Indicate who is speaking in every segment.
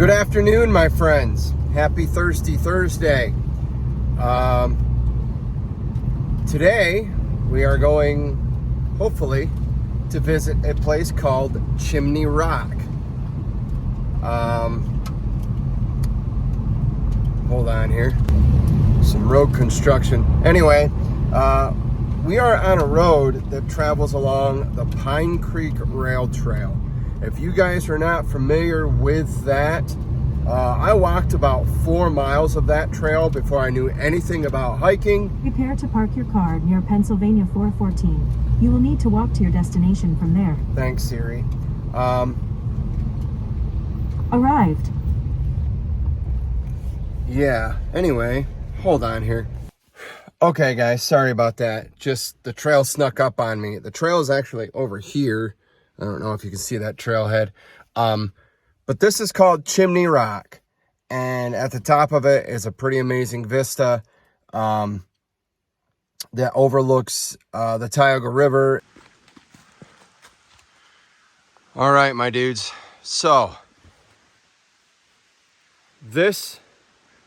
Speaker 1: Good afternoon, my friends. Happy Thursday. Today we are going, hopefully, to visit a place called Chimney Rock. Hold on here. Some road construction. Anyway, we are on a road that travels along the Pine Creek Rail Trail. If you guys are not familiar with that, I walked about 4 miles of that trail before I knew anything about hiking.
Speaker 2: Prepare to park your car near Pennsylvania 414. You will need to walk to your destination from there.
Speaker 1: Thanks, Siri.
Speaker 2: Arrived.
Speaker 1: Yeah, anyway, hold on here. Okay, guys, sorry about that. Just the trail snuck up on me. The trail is actually over here. I don't know if you can see that trailhead. But this is called Chimney Rock. And at the top of it is a pretty amazing vista that overlooks the Tioga River. All right, my dudes. So, this,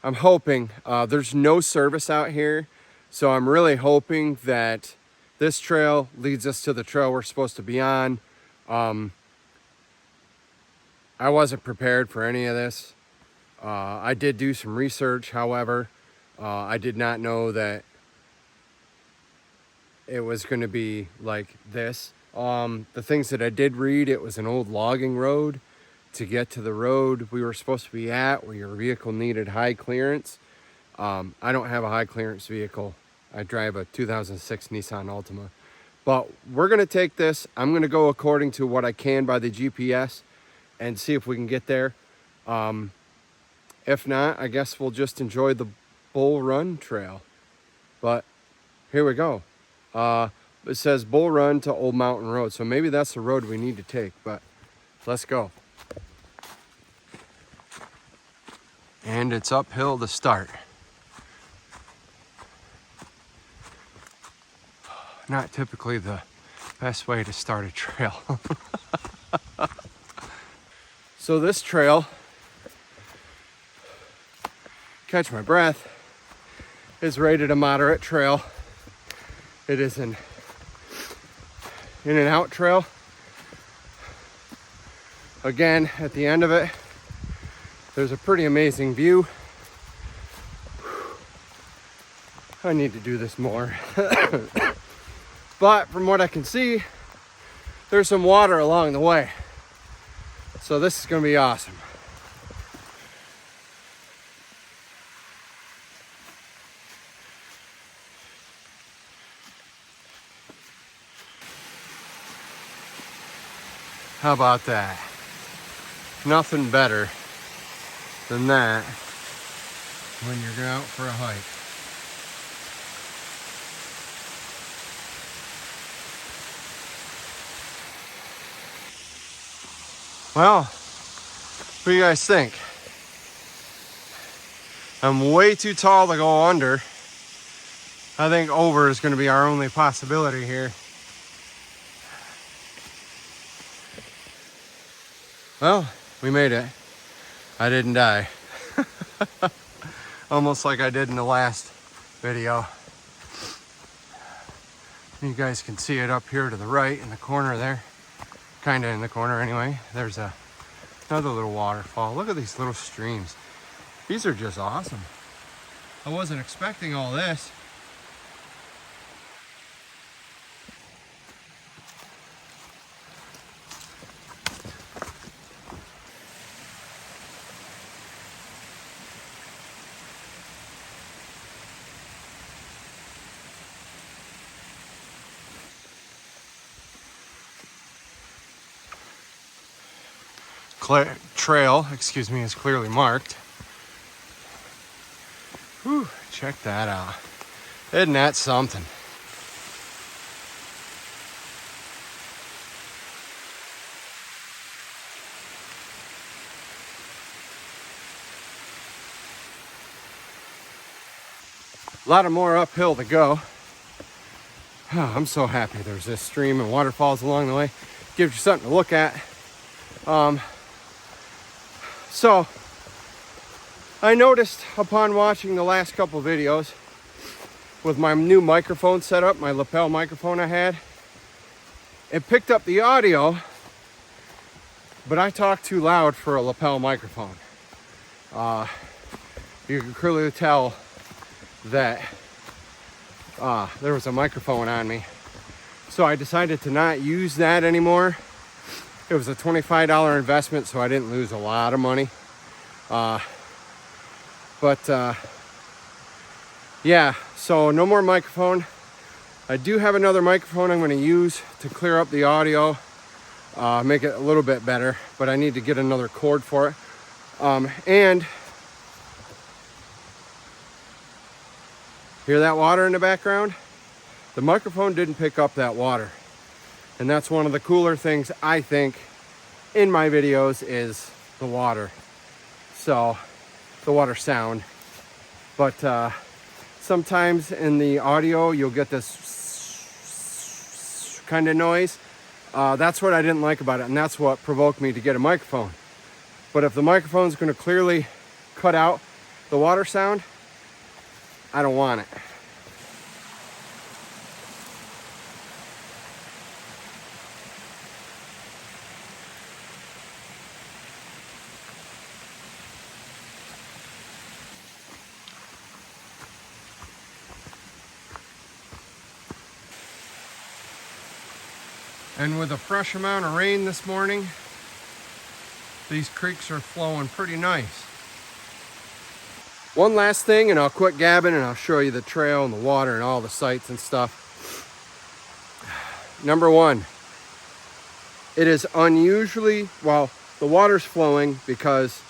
Speaker 1: I'm hoping, there's no service out here. So I'm really hoping that this trail leads us to the trail we're supposed to be on. I wasn't prepared for any of this. I did do some research, however. I did not know that it was going to be like this. The things that I did read, it was an old logging road. To get to the road we were supposed to be at, where your vehicle needed high clearance. I don't have a high clearance vehicle. I drive a 2006 Nissan Altima. But we're going to take this. I'm going to go according to what I can by the GPS and see if we can get there. If not, I guess we'll just enjoy the Bull Run Trail. But here we go. It says Bull Run to Old Mountain Road. So maybe that's the road we need to take. But let's go. And it's uphill to start. Not typically the best way to start a trail. So this trail, catch my breath, is rated a moderate trail. It is an in and out trail. Again, at the end of it, there's a pretty amazing view. I need to do this more. But from what I can see, there's some water along the way. So this is going to be awesome. How about that? Nothing better than that when you're going out for a hike. Well, what do you guys think? I'm way too tall to go under. I think over is going to be our only possibility here. Well, we made it. I didn't die. Almost like I did in the last video. You guys can see it up here to the right in the corner there. Kind of in the corner anyway. There's another little waterfall. Look at these little streams. These are just awesome. I wasn't expecting all this. Trail, is clearly marked. Whew, check that out. Isn't that something? A lot of more uphill to go. Oh, I'm so happy there's this stream and waterfalls along the way. Gives you something to look at. So I noticed upon watching the last couple videos with my new microphone setup, my lapel microphone I had, it picked up the audio, but I talk too loud for a lapel microphone. You can clearly tell that there was a microphone on me. So I decided to not use that anymore. It was a $25 investment, so I didn't lose a lot of money. Yeah, so no more microphone. I do have another microphone I'm going to use to clear up the audio, make it a little bit better, but I need to get another cord for it. And hear that water in the background? The microphone didn't pick up that water. And that's one of the cooler things I think in my videos is the water. So, the water sound. But sometimes in the audio, you'll get this kind of noise. That's what I didn't like about it, and that's what provoked me to get a microphone. But if the microphone's going to clearly cut out the water sound, I don't want it. And with a fresh amount of rain this morning, these creeks are flowing pretty nice. One last thing, and I'll quit gabbing and I'll show you the trail and the water and all the sights and stuff. Number one, it is unusually, well, the water's flowing because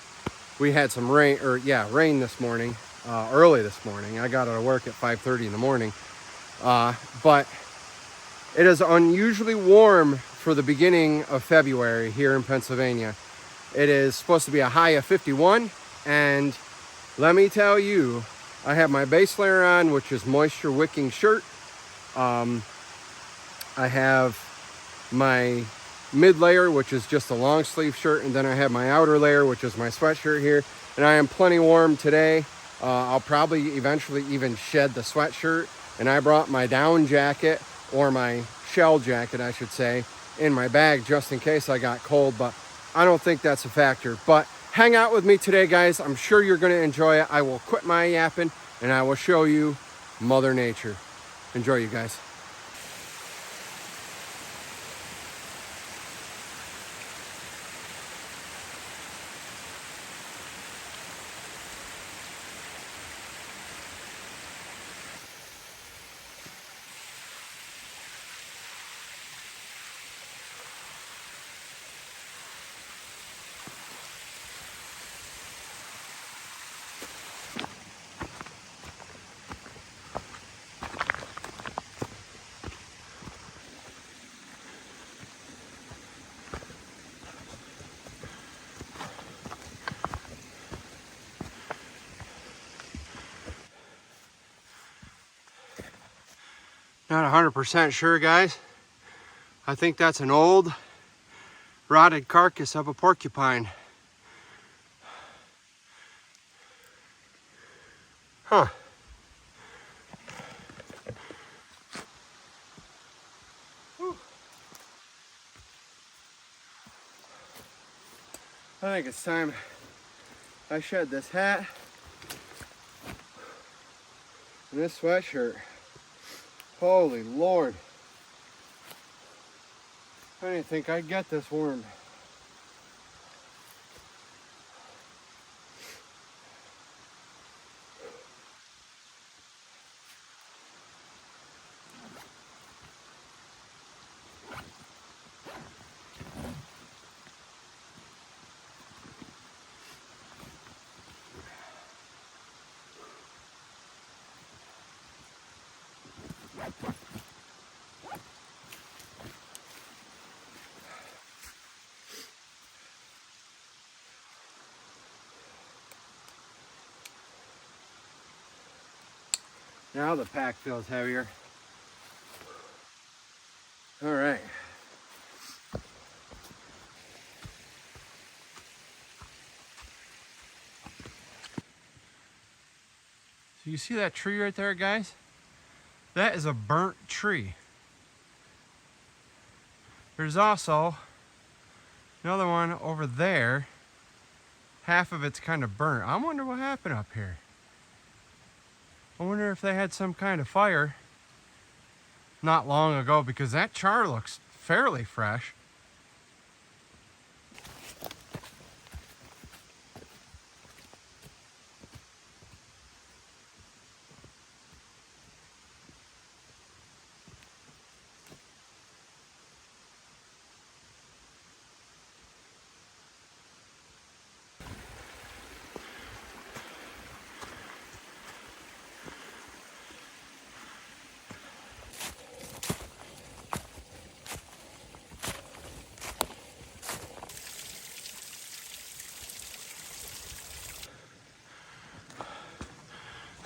Speaker 1: we had some rain, rain this morning, early this morning. I got out of work at 5:30 in the morning. But it is unusually warm for the beginning of February here in Pennsylvania. It is supposed to be a high of 51, and let me tell you, I have my base layer on, which is moisture wicking shirt. I have my mid layer, which is just a long sleeve shirt, and then I have my outer layer, which is my sweatshirt here, and I am plenty warm today. I'll probably eventually even shed the sweatshirt, and I brought my down jacket, or my shell jacket, I should say, in my bag just in case I got cold, but I don't think that's a factor. But hang out with me today, guys. I'm sure you're going to enjoy it. I will quit my yapping, and I will show you Mother Nature. Enjoy, you guys. Not 100% sure, guys. I think that's an old rotted carcass of a porcupine. Huh. Whew. I think it's time I shed this hat and this sweatshirt. Holy Lord. I didn't think I'd get this warm. Now the pack feels heavier. All right. Do you see that tree right there, guys? That is a burnt tree. There's also another one over there. Half of it's kind of burnt. I wonder what happened up here. I wonder if they had some kind of fire not long ago, because that char looks fairly fresh.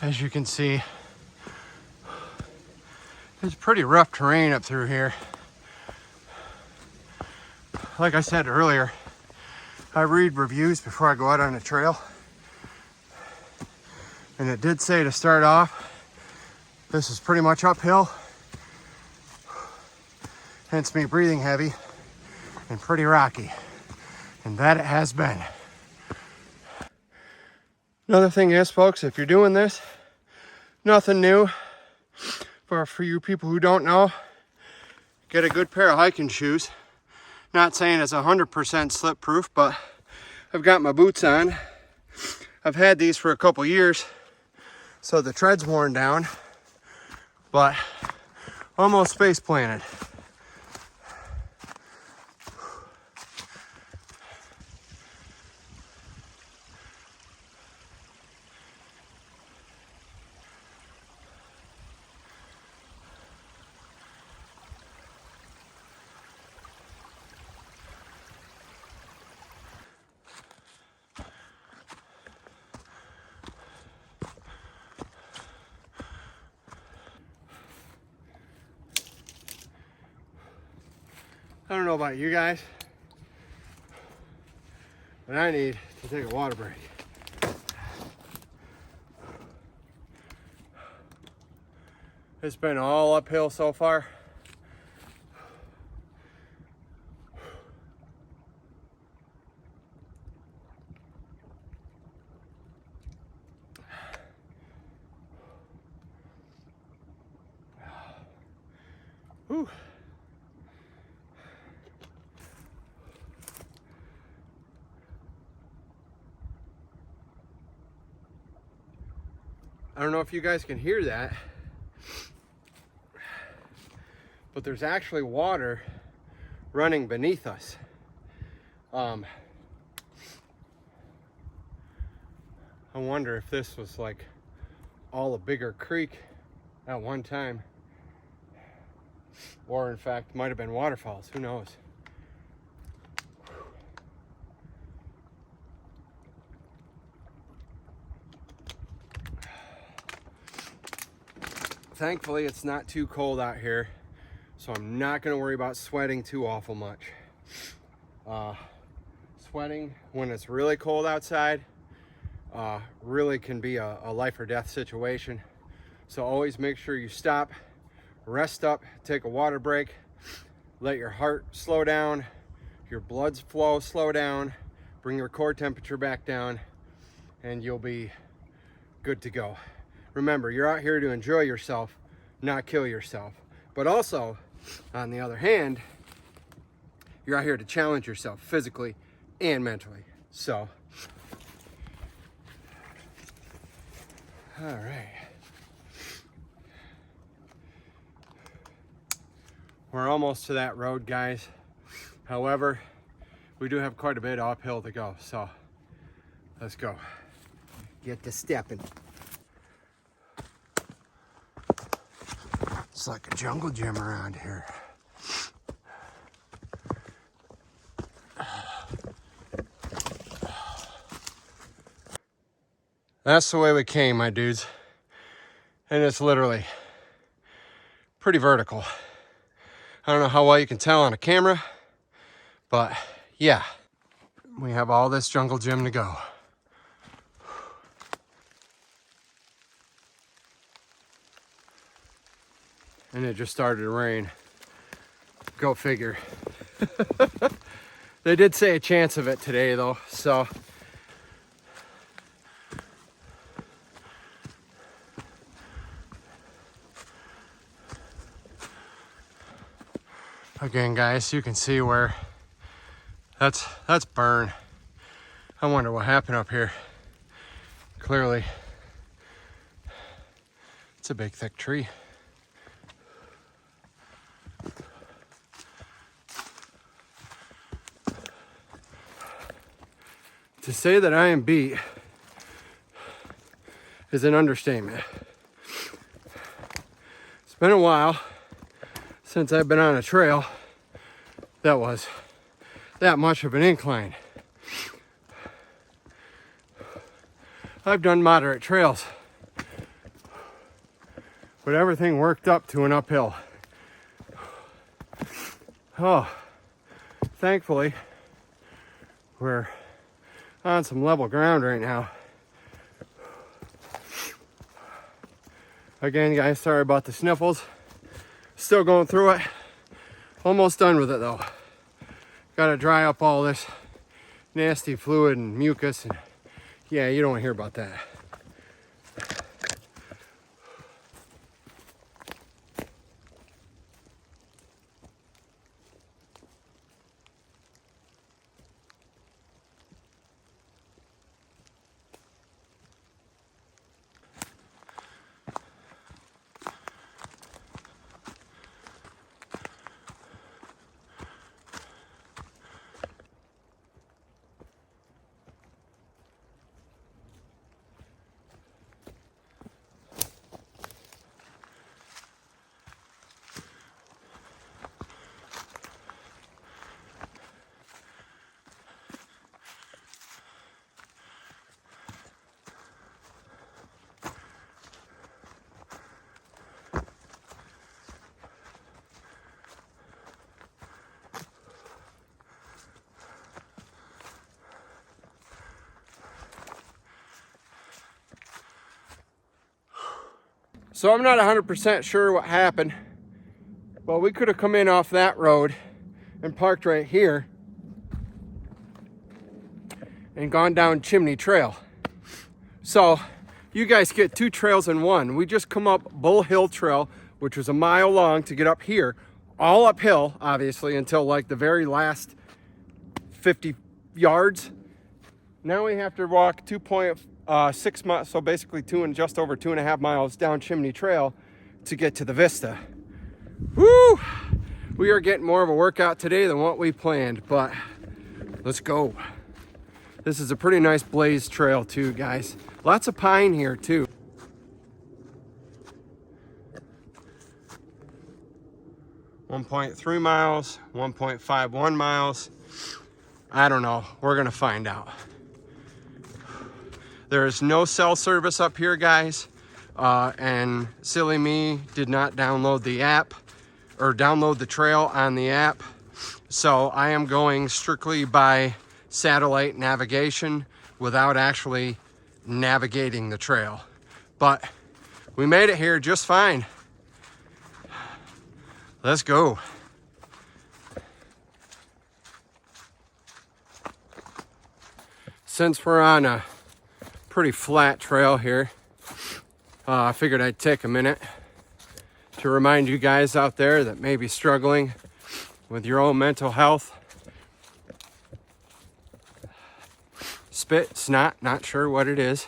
Speaker 1: As you can see, it's pretty rough terrain up through here. Like I said earlier, I read reviews before I go out on a trail. And it did say to start off, this is pretty much uphill. Hence me breathing heavy and pretty rocky. And that it has been. Another thing is, folks, if you're doing this, nothing new. For you people who don't know, get a good pair of hiking shoes. Not saying it's 100% slip proof, but I've got my boots on. I've had these for a couple years, so the tread's worn down, but almost face planted. I don't know about you guys, but I need to take a water break. It's been all uphill so far. Whew. I don't know if you guys can hear that, but there's actually water running beneath us. I wonder if this was like all a bigger creek at one time, or in fact might have been waterfalls, who knows. Thankfully, it's not too cold out here, so I'm not going to worry about sweating too awful much. Sweating when it's really cold outside really can be a life or death situation. So always make sure you stop, rest up, take a water break, let your heart slow down, your blood flow slow down, bring your core temperature back down, and you'll be good to go. Remember, you're out here to enjoy yourself, not kill yourself. But also, on the other hand, you're out here to challenge yourself physically and mentally. So, all right. We're almost to that road, guys. However, we do have quite a bit uphill to go, so let's go. Get to stepping. It's like a jungle gym around here. That's the way we came, my dudes. And it's literally pretty vertical. I don't know how well you can tell on a camera, but yeah, we have all this jungle gym to go. and it just started to rain. Go figure. They did say a chance of it today though, so. Again, guys, you can see where that's burn. I wonder what happened up here. Clearly, it's a big, thick tree. To say that I am beat is an understatement. It's been a while since I've been on a trail that was that much of an incline. I've done moderate trails, but everything worked up to an uphill. Oh, thankfully, we're on some level ground right now. Again, guys, sorry about the sniffles. Still going through it. Almost done with it though. Gotta dry up all this nasty fluid and mucus, and yeah, you don't want to hear about that. So I'm not 100% sure what happened, but we could have come in off that road and parked right here and gone down Chimney Trail. So you guys get two trails in one. We just come up Bull Hill Trail, which was a mile long to get up here, all uphill, obviously, until like the very last 50 yards. Now we have to walk 2.6 miles, so basically just over 2.5 miles down Chimney Trail to get to the Vista. Woo! We are getting more of a workout today than what we planned, but let's go. This is a pretty nice blaze trail too, guys. Lots of pine here too. .3 miles, 1.51 miles. I don't know. We're gonna find out. There is no cell service up here, guys. And silly me did not download the app or download the trail on the app. So I am going strictly by satellite navigation without actually navigating the trail. But we made it here just fine. Let's go. Since we're on a pretty flat trail here, I figured I'd take a minute to remind you guys out there that may be struggling with your own mental health. Spit, snot, not sure what it is.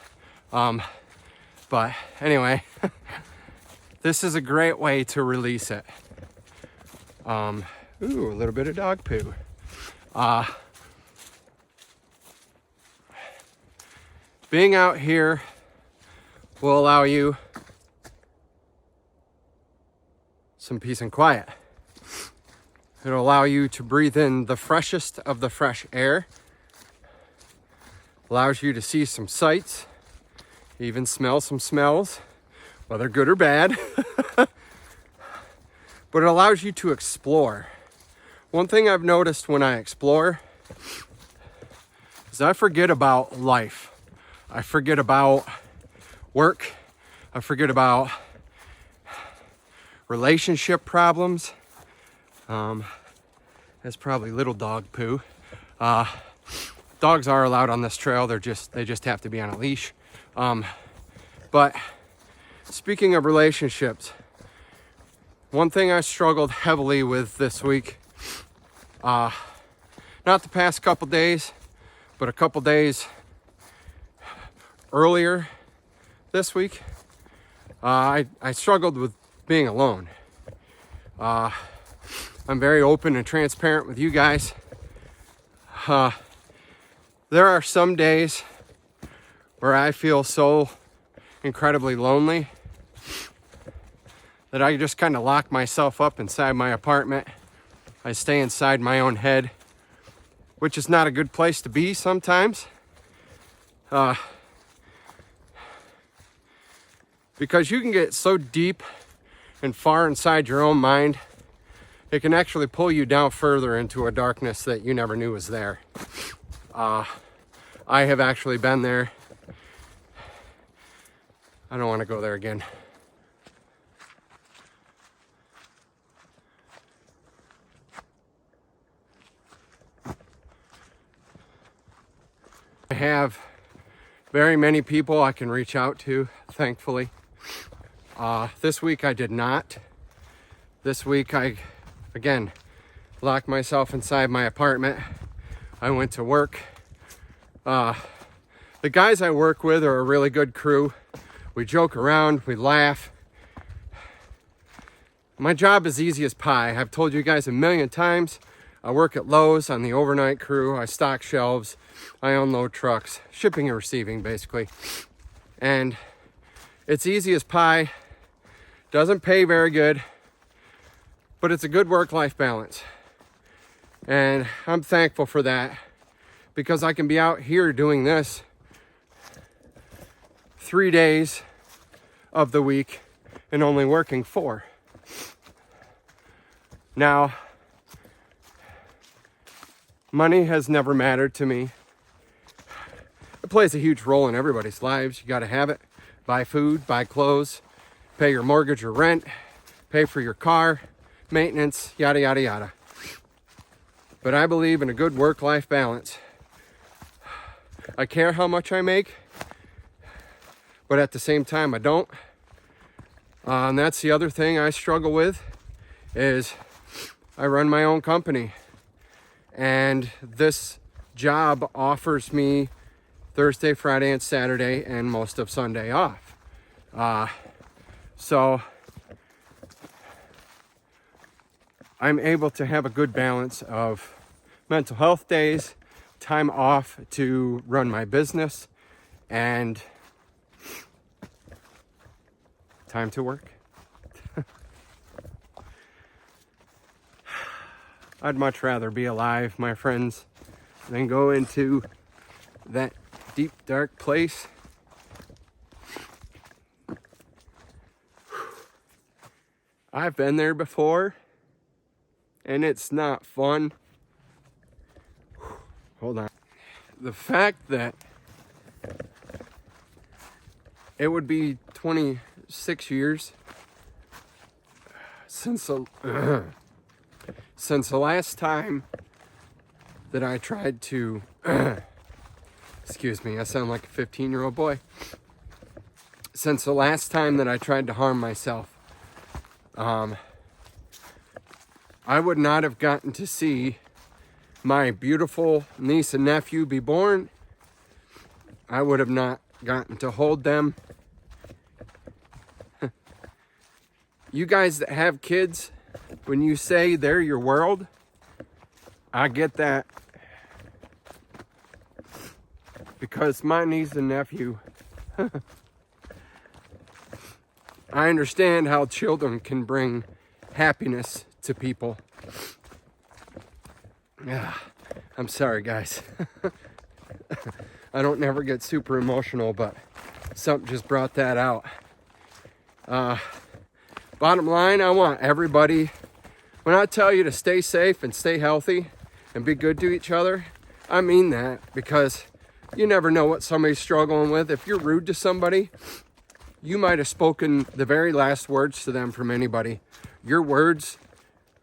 Speaker 1: But anyway, this is a great way to release it. Ooh, a little bit of dog poo. Being out here will allow you some peace and quiet. It'll allow you to breathe in the freshest of the fresh air. Allows you to see some sights, even smell some smells, whether good or bad. But it allows you to explore. One thing I've noticed when I explore is I forget about life. I forget about work. I forget about relationship problems. That's probably little dog poo. Dogs are allowed on this trail. They just have to be on a leash. But speaking of relationships, one thing I struggled heavily with this week, not the past couple days, but a couple days earlier this week, I struggled with being alone. I'm very open and transparent with you guys. There are some days where I feel so incredibly lonely that I just kind of lock myself up inside my apartment. I stay inside my own head, which is not a good place to be sometimes. Because you can get so deep and far inside your own mind, it can actually pull you down further into a darkness that you never knew was there. I have actually been there. I don't want to go there again. I have very many people I can reach out to, thankfully. This week I did not. This week I, again, locked myself inside my apartment. I went to work. The guys I work with are a really good crew. We joke around, we laugh. My job is easy as pie. I've told you guys a million times. I work at Lowe's on the overnight crew. I stock shelves. I unload trucks. Shipping and receiving, basically. And it's easy as pie. Doesn't pay very good. But it's a good work-life balance. And I'm thankful for that. Because I can be out here doing this 3 days of the week and only working 4. Now, money has never mattered to me. It plays a huge role in everybody's lives. You got to have it. Buy food, buy clothes, pay your mortgage or rent, pay for your car, maintenance, yada, yada, yada. But I believe in a good work-life balance. I care how much I make, but at the same time, I don't. And that's the other thing I struggle with is I run my own company. And this job offers me Thursday, Friday, and Saturday, and most of Sunday off. So I'm able to have a good balance of mental health days, time off to run my business, and time to work. I'd much rather be alive, my friends, than go into that deep, dark place. I've been there before, and it's not fun. Hold on. The fact that it would be 26 years since the last time that I tried to, excuse me, I sound like a 15-year-old boy. Since the last time that I tried to harm myself, I would not have gotten to see my beautiful niece and nephew be born. I would have not gotten to hold them. You guys that have kids, when you say they're your world, I get that. Because my niece and nephew, I understand how children can bring happiness to people. Yeah, I'm sorry, guys. I don't never get super emotional, but something just brought that out. Bottom line, I want everybody, when I tell you to stay safe and stay healthy and be good to each other, I mean that, because you never know what somebody's struggling with. If you're rude to somebody, You might have spoken the very last words to them from anybody. Your words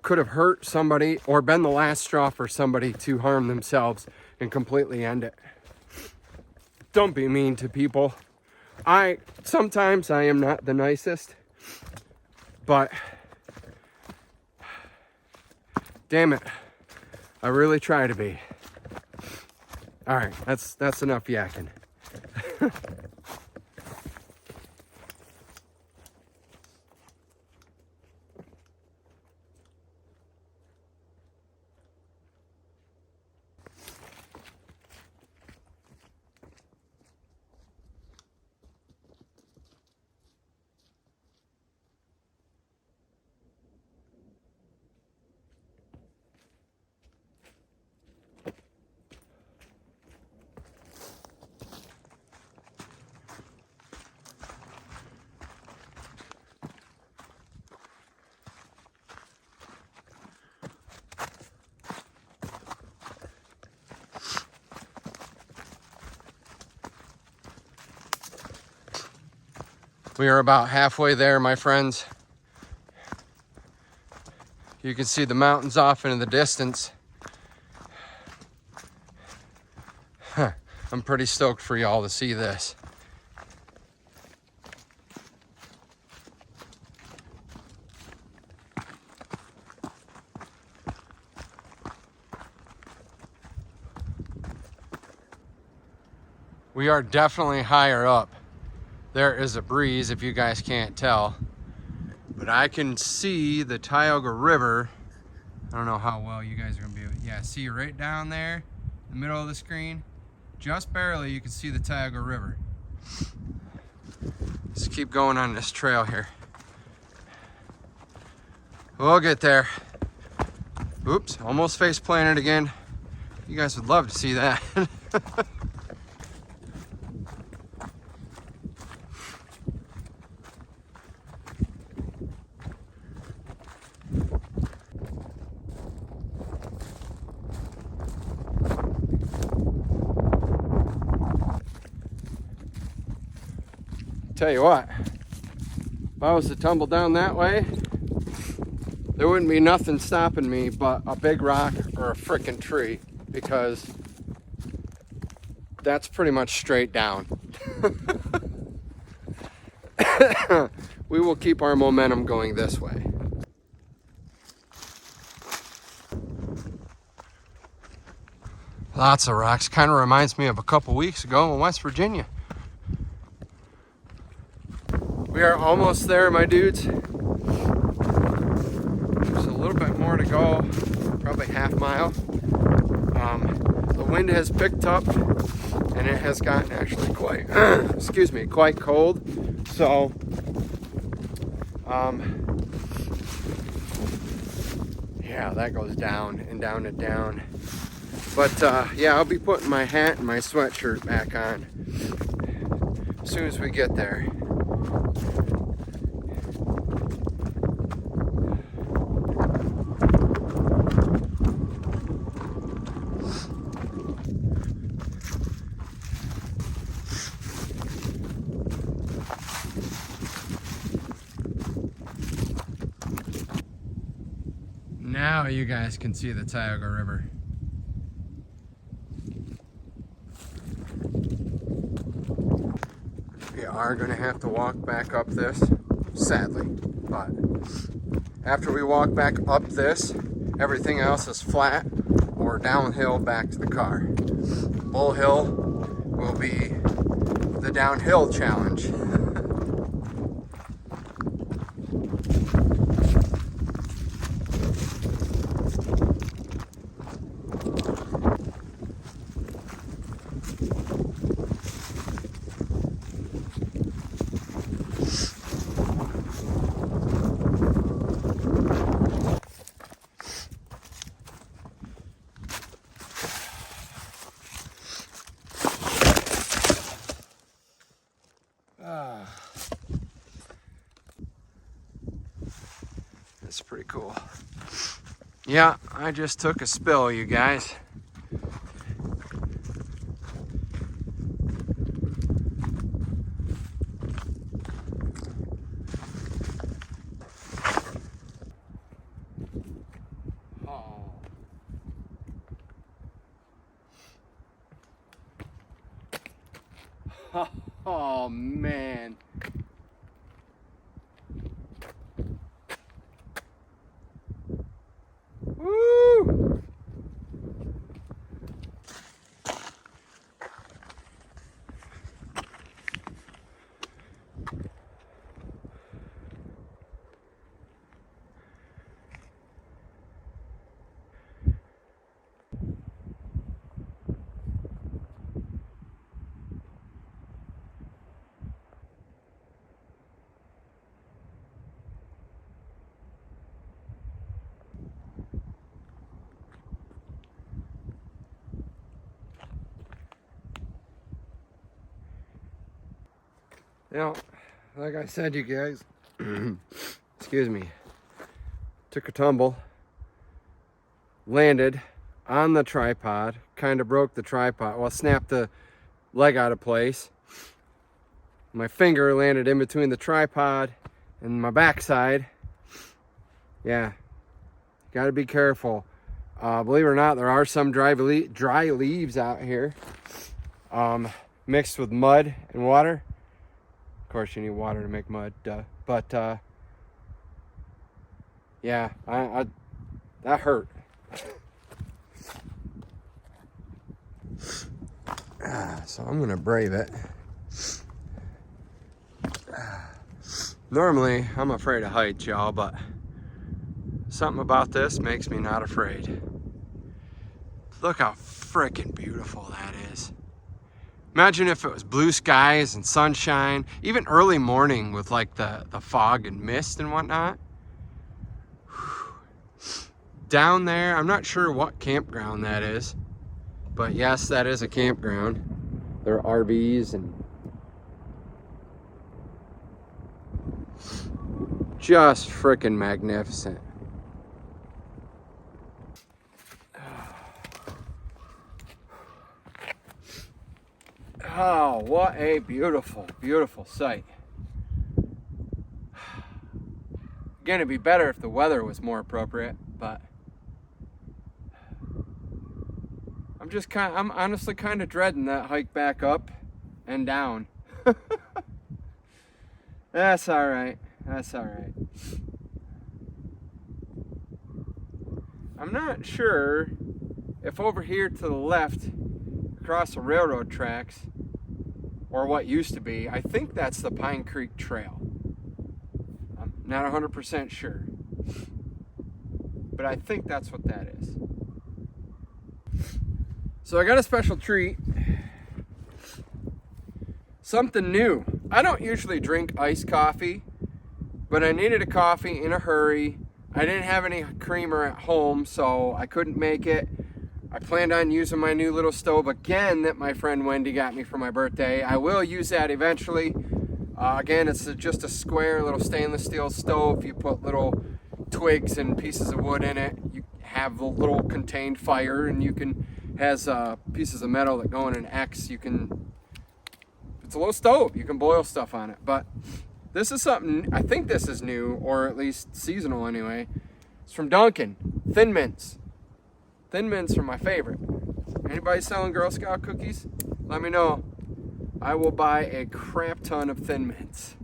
Speaker 1: could have hurt somebody or been the last straw for somebody to harm themselves and completely end it. Don't be mean to people. Sometimes I am not the nicest, but damn it, I really try to be. All right, that's enough yakking. We are about halfway there, my friends. You can see the mountains off into the distance. I'm pretty stoked for y'all to see this. We are definitely higher up. There is a breeze, if you guys can't tell, but I can see the Tioga River. I don't know how well you guys are gonna be able to, yeah, see right down there in the middle of the screen, just barely you can see the Tioga River. Just keep going on this trail here. We'll get there. Oops, almost face planted again. You guys would love to see that. Tell you what, if I was to tumble down that way, there wouldn't be nothing stopping me but a big rock or a frickin' tree, because that's pretty much straight down. We will keep our momentum going this way. Lots of rocks. Kind of reminds me of a couple weeks ago in West Virginia. We are almost there, my dudes. There's a little bit more to go, probably half mile. The wind has picked up and it has gotten actually quite, excuse me, quite cold. So, yeah, that goes down and down and down. But yeah, I'll be putting my hat and my sweatshirt back on as soon as we get there. Now you guys can see the Tioga River. We are going to have to walk back up this, sadly, but after we walk back up this, everything else is flat or downhill back to the car. Bull Hill will be the downhill challenge. That's pretty cool. Yeah, I just took a spill, you guys. Oh man. Woo! You know, like I said, you guys, excuse me, took a tumble, landed on the tripod, kind of broke the tripod, well, snapped the leg out of place. My finger landed in between the tripod and my backside. Yeah, gotta be careful. Believe it or not, there are some dry leaves out here, mixed with mud and water. Of course, you need water to make mud, but yeah, I that hurt. So I'm gonna brave it. Normally, I'm afraid of heights, y'all, but something about this makes me not afraid. Look how freaking beautiful that is. Imagine if it was blue skies and sunshine, even early morning with like the fog and mist and whatnot. Down there, I'm not sure what campground that is, but yes, that is a campground. There are RVs and just freaking magnificent. Oh, what a beautiful, beautiful sight. Again, it'd be better if the weather was more appropriate, but I'm honestly kind of dreading that hike back up and down. That's all right. That's all right. I'm not sure if over here to the left, across the railroad tracks, or what used to be, I think that's the Pine Creek Trail. I'm not 100% sure, but I think that's what that is. So I got a special treat. Something new. I don't usually drink iced coffee, but I needed a coffee in a hurry. I didn't have any creamer at home, so I couldn't make it. I planned on using my new little stove again that my friend Wendy got me for my birthday. I will use that eventually. Again, it's just a square little stainless steel stove. You put little twigs and pieces of wood in it. You have a little contained fire, and you can has pieces of metal that go in an X. It's a little stove. You can boil stuff on it. But this is something, I think this is new, or at least seasonal anyway. It's from Dunkin', Thin Mints. Thin Mints are my favorite. Anybody selling Girl Scout cookies? Let me know. I will buy a crap ton of Thin Mints.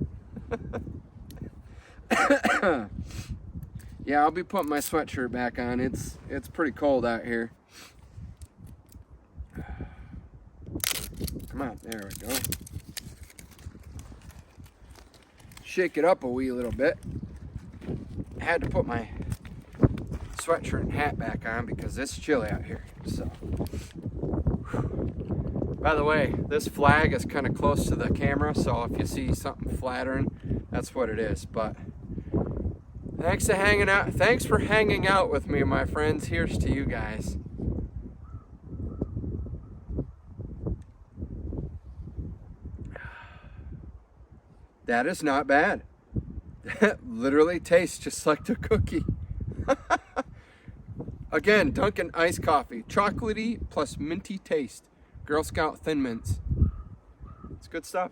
Speaker 1: Yeah, I'll be putting my sweatshirt back on. It's pretty cold out here. Come on, there we go. Shake it up a wee little bit. I had to put my sweatshirt and hat back on because it's chilly out here. So, by the way, this flag is kind of close to the camera, so if you see something flattering, that's what it is. But thanks for hanging out. Thanks for hanging out with me, my friends. Here's to you guys. That is not bad. That literally tastes just like the cookie. Again, Dunkin' iced coffee. Chocolatey plus minty taste. Girl Scout Thin Mints. It's good stuff.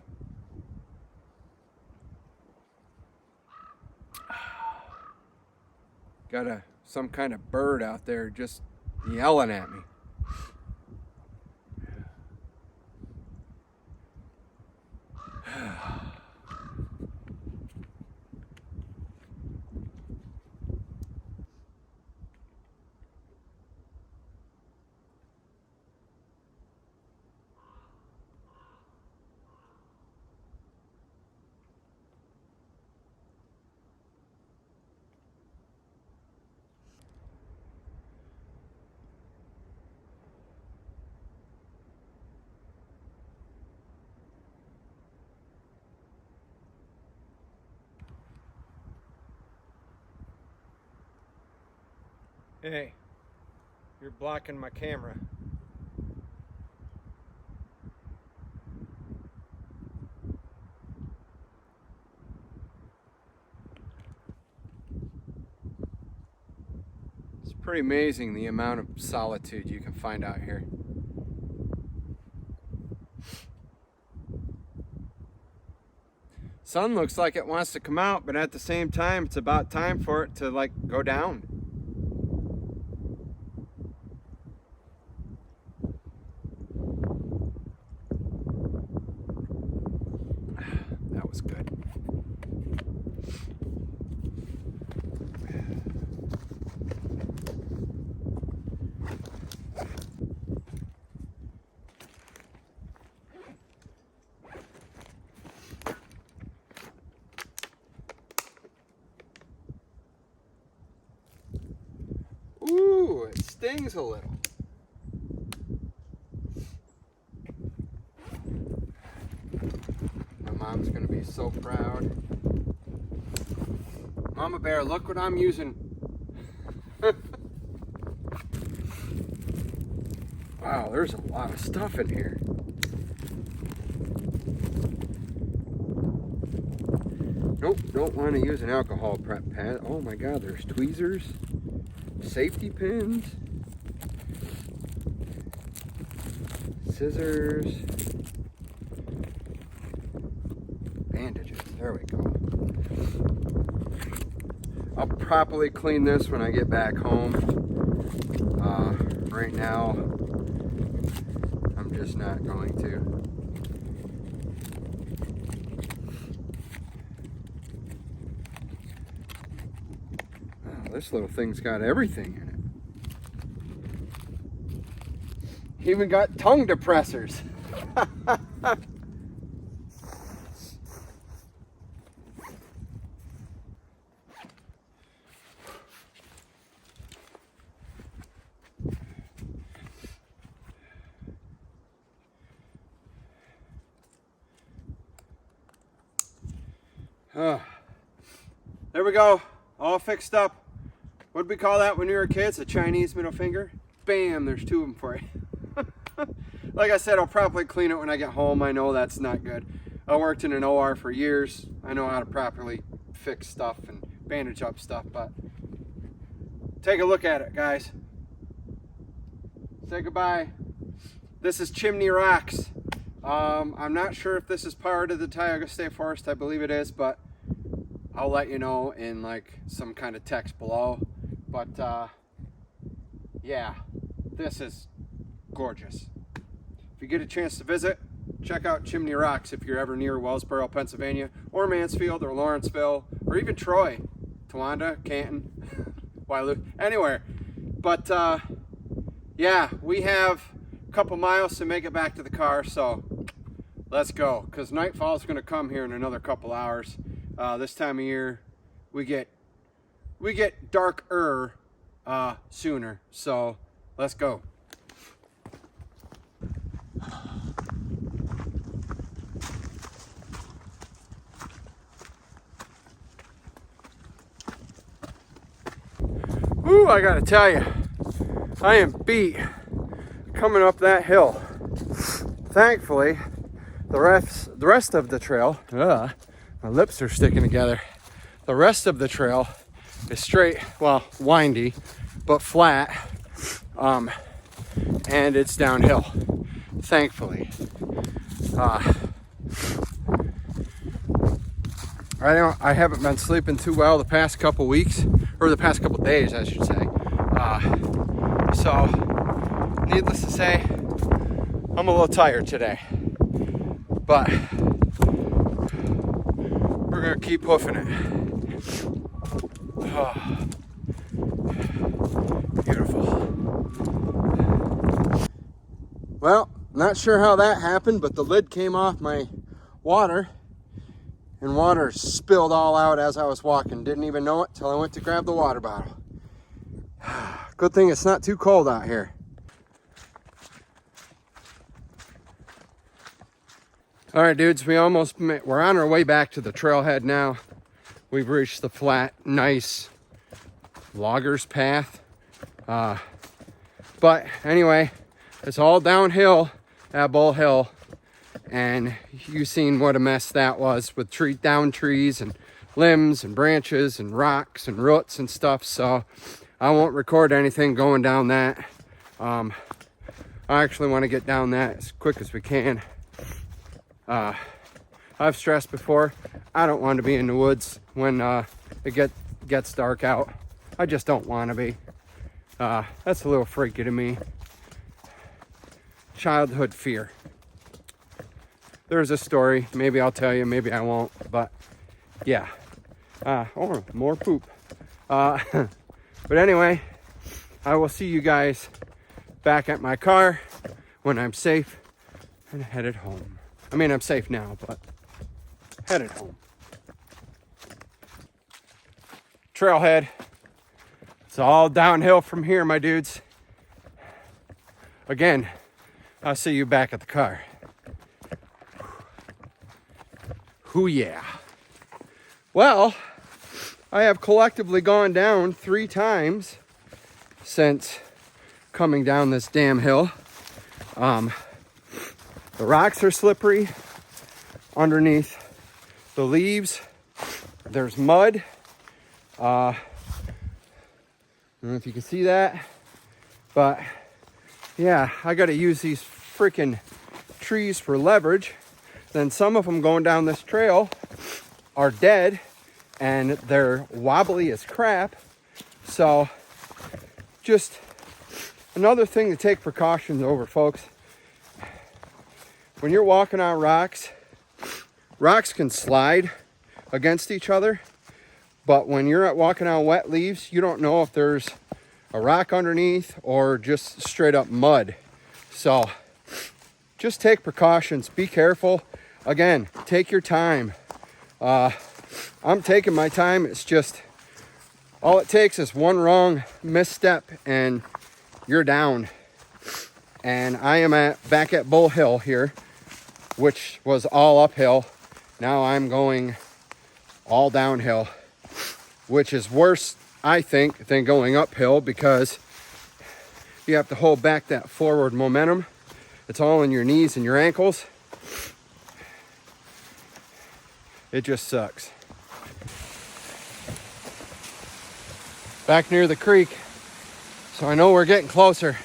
Speaker 1: Got some kind of bird out there just yelling at me. Hey, you're blocking my camera. It's pretty amazing the amount of solitude you can find out here. Sun looks like it wants to come out, but at the same time, it's about time for it to like go down. That was good. Ooh, it stings a little. My mom's gonna be so proud. Mama Bear, look what I'm using. Wow, there's a lot of stuff in here. Nope, don't want to use an alcohol prep pad. Oh my God, there's tweezers, safety pins, scissors, bandages. There we go. I'll properly clean this when I get back home. Right now, I'm just not going to. This little thing's got everything in it. Even got tongue depressors. There we go, all fixed up. What'd we call that when we were kids? A Chinese middle finger? Bam, there's two of them for you. Like I said, I'll probably clean it when I get home. I know that's not good. I worked in an OR for years. I know how to properly fix stuff and bandage up stuff, but take a look at it, guys. Say goodbye. This is Chimney Rocks. I'm not sure if this is part of the Tioga State Forest. I believe it is, but I'll let you know in like some kind of text below. But yeah, this is gorgeous. If you get a chance to visit, check out Chimney Rocks if you're ever near Wellsboro, Pennsylvania, or Mansfield, or Lawrenceville, or even Troy, Towanda, Canton, Wailu, anywhere. But yeah, we have a couple miles to make it back to the car, so let's go, because nightfall is going to come here in another couple hours. This time of year, we get darker sooner, so let's go. Ooh, I gotta tell you, I am beat coming up that hill. Thankfully, the rest of the trail, my lips are sticking together. The rest of the trail is straight, well, windy, but flat, and it's downhill, thankfully. I haven't been sleeping too well the past couple weeks, or the past couple days, I should say. So, needless to say, I'm a little tired today, but we're gonna keep hoofing it. Oh, beautiful. Well, not sure how that happened, but the lid came off my water, and water spilled all out as I was walking. Didn't even know it till I went to grab the water bottle. Good thing it's not too cold out here. All right, dudes, we're on our way back to the trailhead now. We've reached the flat, nice loggers path. But anyway, it's all downhill at Bull Hill. And you seen what a mess that was with down trees and limbs and branches and rocks and roots and stuff. So I won't record anything going down that. I actually want to get down that as quick as we can. I've stressed before, I don't want to be in the woods when it gets dark out. I just don't want to be. That's a little freaky to me. Childhood fear. There's a story. Maybe I'll tell you, maybe I won't. But yeah. Oh, more poop. But anyway, I will see you guys back at my car when I'm safe and headed home. I mean, I'm safe now, but headed home. Trailhead. It's all downhill from here, my dudes. Again, I'll see you back at the car. Hoo yeah. Well, I have collectively gone down 3 times since coming down this damn hill. The rocks are slippery underneath the leaves. There's mud. I don't know if you can see that, but yeah, I got to use these freaking trees for leverage. Then some of them going down this trail are dead and they're wobbly as crap. So just another thing to take precautions over, folks. When you're walking on rocks, rocks can slide against each other. But when you're walking on wet leaves, you don't know if there's a rock underneath or just straight up mud. So just take precautions, be careful. Again, take your time. I'm taking my time. It's just, all it takes is one wrong misstep and you're down. And I am back at Bull Hill here, which was all uphill. Now I'm going all downhill, which is worse, I think, than going uphill because you have to hold back that forward momentum. It's all in your knees and your ankles. It just sucks. Back near the creek, so I know we're getting closer.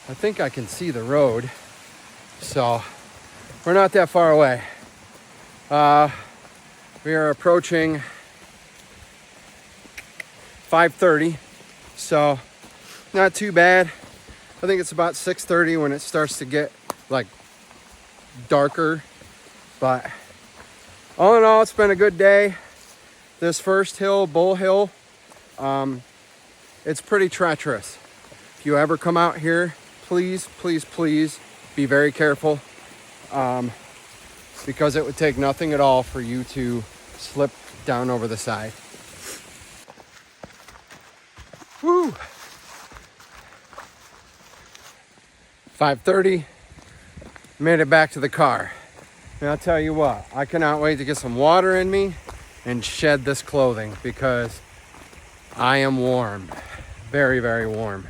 Speaker 1: I think I can see the road, so we're not that far away. We are approaching 5:30, so not too bad. I think it's about 6:30 when it starts to get like darker, but all in all, it's been a good day. This first hill, Bull Hill, it's pretty treacherous. If you ever come out here, please be very careful, because it would take nothing at all for you to slip down over the side. Woo! 5:30, made it back to the car. And I'll tell you what, I cannot wait to get some water in me and shed this clothing because I am warm. Very, very warm.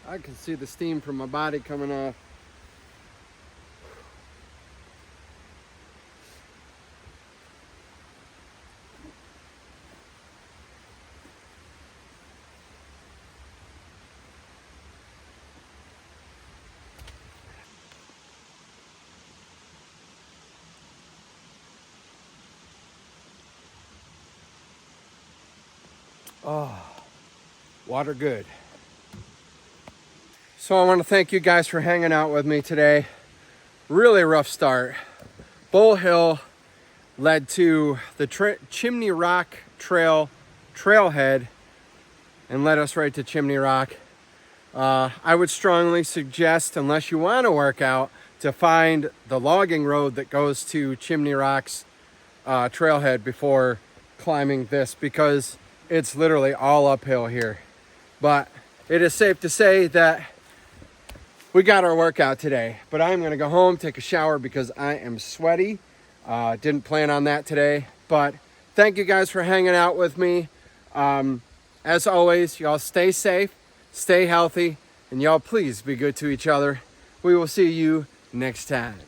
Speaker 1: I can see the steam from my body coming off. Oh, water good. So I want to thank you guys for hanging out with me today. Really rough start. Bull Hill led to the Chimney Rock trailhead and led us right to Chimney Rock. I would strongly suggest, unless you want to work out, to find the logging road that goes to Chimney Rock's trailhead before climbing this because it's literally all uphill here. But it is safe to say that we got our workout today. But I'm gonna go home, take a shower because I am sweaty. Didn't plan on that today, but thank you guys for hanging out with me. As always, y'all stay safe, stay healthy, and y'all please be good to each other. We will see you next time.